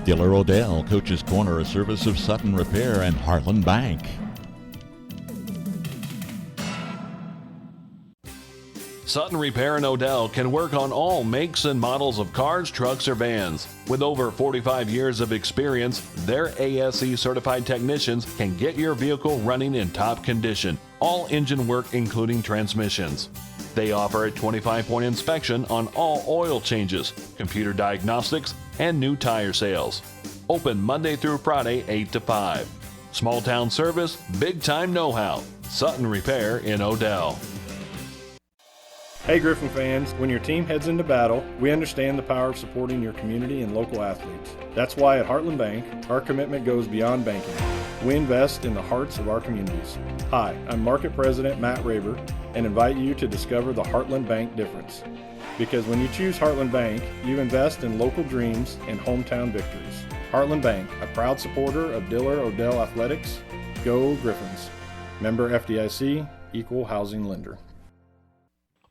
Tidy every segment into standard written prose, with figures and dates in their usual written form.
Diller-Odell, Coach's Corner, a service of Sutton Repair and Heartland Bank. Sutton Repair and Odell can work on all makes and models of cars, trucks, or vans. With over 45 years of experience, their ASE certified technicians can get your vehicle running in top condition. All engine work, including transmissions. They offer a 25-point inspection on all oil changes, computer diagnostics, and new tire sales. Open Monday through Friday, 8 to 5. Small town service, big time know-how. Sutton Repair in Odell. Hey Griffin fans, when your team heads into battle, we understand the power of supporting your community and local athletes. That's why at Heartland Bank, our commitment goes beyond banking. We invest in the hearts of our communities. Hi, I'm Market President Matt Raber and invite you to discover the Heartland Bank difference. Because when you choose Heartland Bank, you invest in local dreams and hometown victories. Heartland Bank, a proud supporter of Diller-Odell Athletics. Go Griffins. Member FDIC, Equal Housing Lender.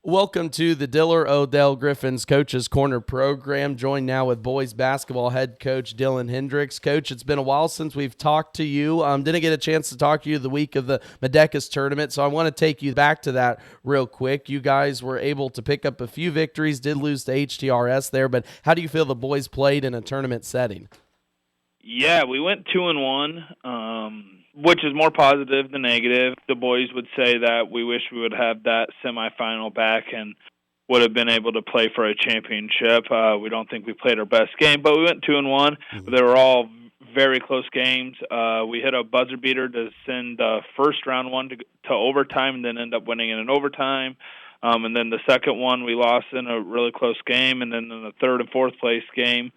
Welcome to the Diller-Odell Griffins Coach's Corner program. Joined now with boys basketball head coach Dylan Hendricks. Coach, it's been a while since we've talked to you. Didn't get a chance to talk to you the week of the Medecas tournament, so I want to take you back to that real quick. You guys were able to pick up a few victories, did lose to HTRS there, but how do you feel the boys played in a tournament setting? Yeah, we went 2-1. Which is more positive than negative. The boys would say that we wish we would have that semifinal back and would have been able to play for a championship. We don't think we played our best game, but we went 2-1. Mm-hmm. They were all very close games. We hit a buzzer beater to send the first round one to overtime and then end up winning in an overtime. And then the second one we lost in a really close game. And then in the third and fourth place game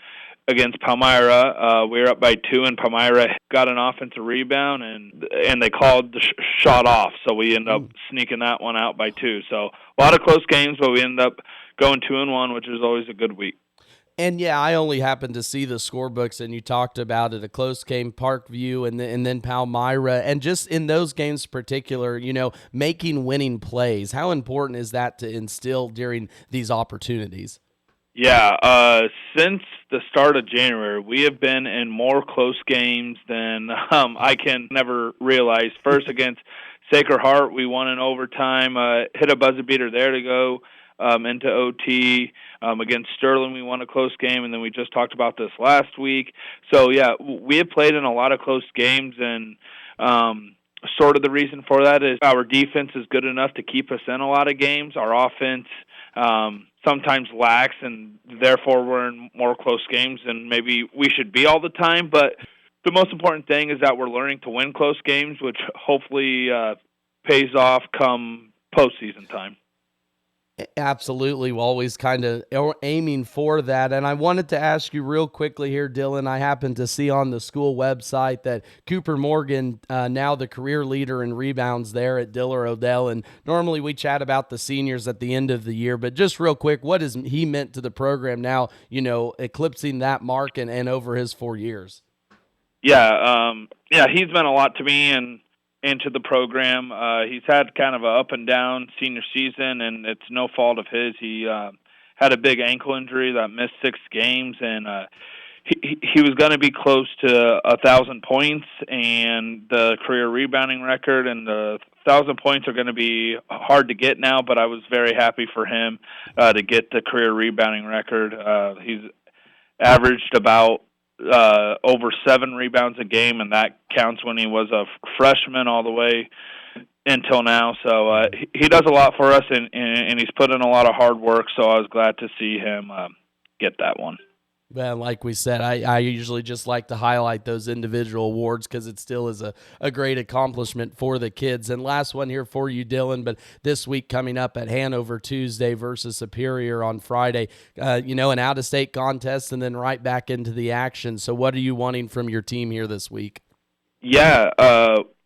against Palmyra, we were up by 2, and Palmyra got an offensive rebound, and they called the shot off, so we ended up sneaking that one out by 2. So a lot of close games, but we ended up going 2-1, which is always a good week. And yeah, I only happened to see the scorebooks, and you talked about it, a close game, Parkview, and then Palmyra, and just in those games in particular, making winning plays. How important is that to instill during these opportunities? Yeah, since the start of January, we have been in more close games than I can never realize. First against Sacred Heart, we won in overtime, hit a buzzer beater there to go into OT. Against Sterling, we won a close game, and then we just talked about this last week. So, yeah, we have played in a lot of close games, and sort of the reason for that is our defense is good enough to keep us in a lot of games. Our offense sometimes lacks, and therefore we're in more close games than maybe we should be all the time. But the most important thing is that we're learning to win close games, which hopefully pays off come postseason time. Absolutely. We're always kind of aiming for that. And I wanted to ask you real quickly here, Dylan, I happened to see on the school website that Cooper Morgan, now the career leader in rebounds there at Diller-Odell. And normally we chat about the seniors at the end of the year, but just real quick, what has he meant to the program now, eclipsing that mark and over his 4 years? Yeah, he's meant a lot to me and into the program. He's had kind of a up and down senior season, and it's no fault of his. He had a big ankle injury that missed 6 games, and he was going to be close to 1,000 points and the career rebounding record, and the 1,000 points are going to be hard to get now, but I was very happy for him to get the career rebounding record. He's averaged about over 7 rebounds a game, and that counts when he was a freshman all the way until now. So he does a lot for us, and he's put in a lot of hard work, so I was glad to see him get that one. Well, like we said, I usually just like to highlight those individual awards because it still is a great accomplishment for the kids. And last one here for you, Dylan, but this week coming up at Hanover Tuesday versus Superior on Friday, an out-of-state contest and then right back into the action. So what are you wanting from your team here this week? Yeah,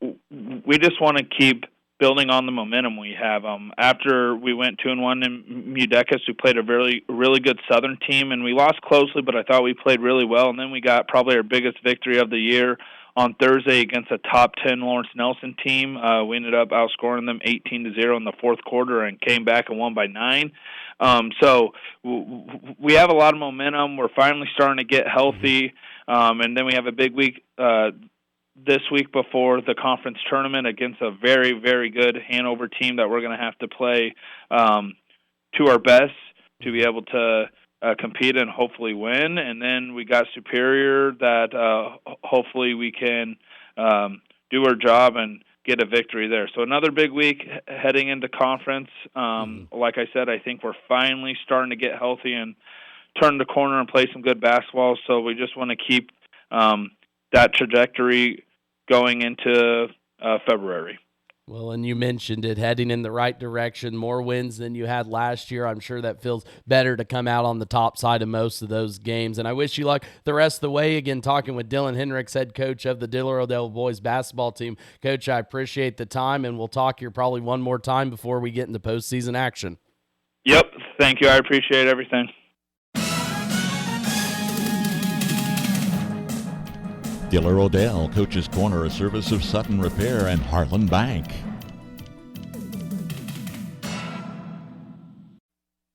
we just want to keep building on the momentum we have. After we went 2-1 in Medecas, we played a really good Southern team, and we lost closely, but I thought we played really well. And then we got probably our biggest victory of the year on Thursday against a top 10 Lawrence Nelson team. We ended up outscoring them 18-0 in the fourth quarter and came back and won by 9. So we have a lot of momentum. We're finally starting to get healthy, and then we have a big week this week before the conference tournament against a very, very good Hanover team that we're going to have to play to our best to be able to compete and hopefully win. And then we got Superior that hopefully we can do our job and get a victory there. So another big week heading into conference. Like I said, I think we're finally starting to get healthy and turn the corner and play some good basketball. So we just want to keep that trajectory going into February. Well, and you mentioned it, heading in the right direction, more wins than you had last year. I'm sure that feels better to come out on the top side of most of those games. And I wish you luck the rest of the way. Again, talking with Dylan Hendricks, head coach of the Diller-Odell boys basketball team. Coach, I appreciate the time, and we'll talk here probably one more time before we get into postseason action. Yep. Thank you. I appreciate everything. Diller-Odell, Coach's Corner, a service of Sutton Repair and Heartland Bank.